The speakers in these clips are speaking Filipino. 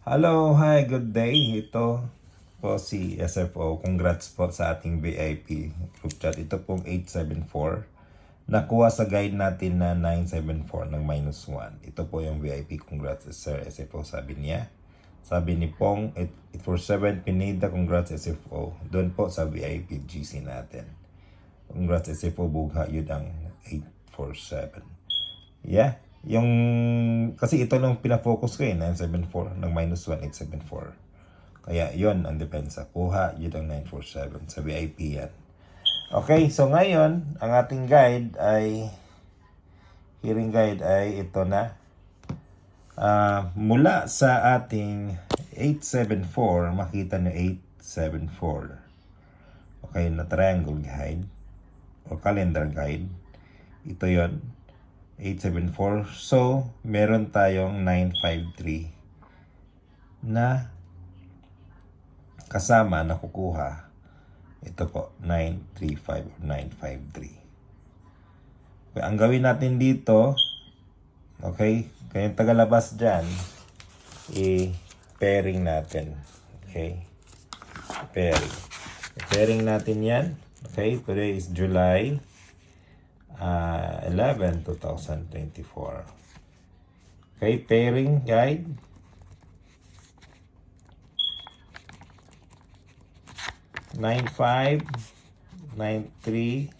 Hello, hi, good day. Ito po si SFO. Congrats po sa ating VIP group chat. Ito pong 874. Nakuha sa guide natin na 974 ng -1. Ito po yung VIP. Congrats, Sir SFO, sabi niya. Sabi ni Pong, 847 Pineda, congrats SFO. Doon po sa VIP GC natin. Congrats SFO, bugha yun ang 847. Yeah. Yung, kasi ito lang pinafocus ko 974 ng -1, 874. Kaya yon ang depensa. Kuha, yun ang 947. Sa VIP yan. Okay, so ngayon, ang ating guide ay, hearing guide ay ito na. Mula sa ating 874, makita nyo 874. Okay, na triangle guide o calendar guide. Ito yon 874. So, meron tayong 953 na kasama na kukuha. Ito po, 935 or 953. Okay, ang gawin natin dito, okay, kayong tagalabas dyan, i-pairing natin. Okay, pairing natin yan. Okay, today is July 11, 2024. Okay, pairing guide. Nine five, 9-3,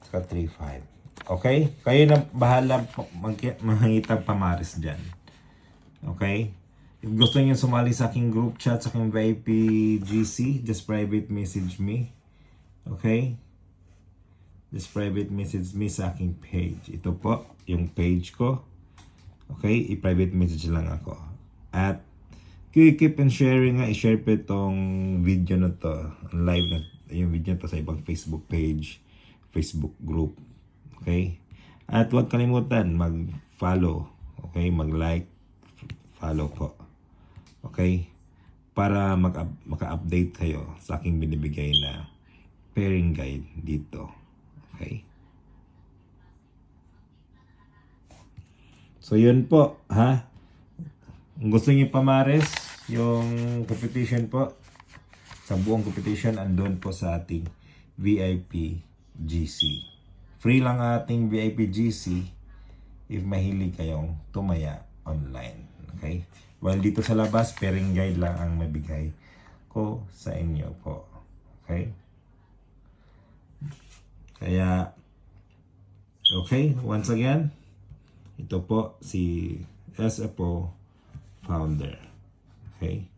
saka 3-5. Okay? Kayo na bahala mangitang pamaris dyan. Okay? If gusto niyo sumali sa aking group chat, sa aking VIP GC, just private message me. Okay? Just private message me sa aking page. Ito po, yung page ko. Okay? I-private message lang ako. At keep on sharing nga. I-share po itong video na to. Live na yung video to sa ibang Facebook page, Facebook group. Okay? At huwag kalimutan mag-follow. Okay? Mag-like, follow po. Okay? Para maka-update kayo sa aking binibigay na pairing guide dito. Okay? So, yun po, ha? Kung gusto niyo pamares, yung competition po, sa buong competition, andun po sa ating VIP GC. Free lang ating VIP GC if mahilig kayong tumaya online. Okay? While dito sa labas, pairing guide lang ang mabigay ko sa inyo po. Okay? Kaya, okay, once again, ito po si SFO founder. Okay?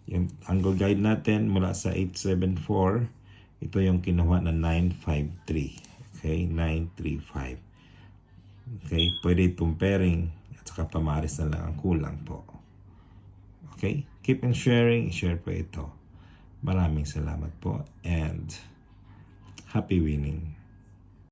Yung angle guide natin mula sa 874, ito yung kinuha na 953. Okay? 935. Okay? Pwede itong pairing at saka pamaris na lang ang kulang po. Okay? Keep on sharing. I-share po ito. Maraming salamat po and happy winning.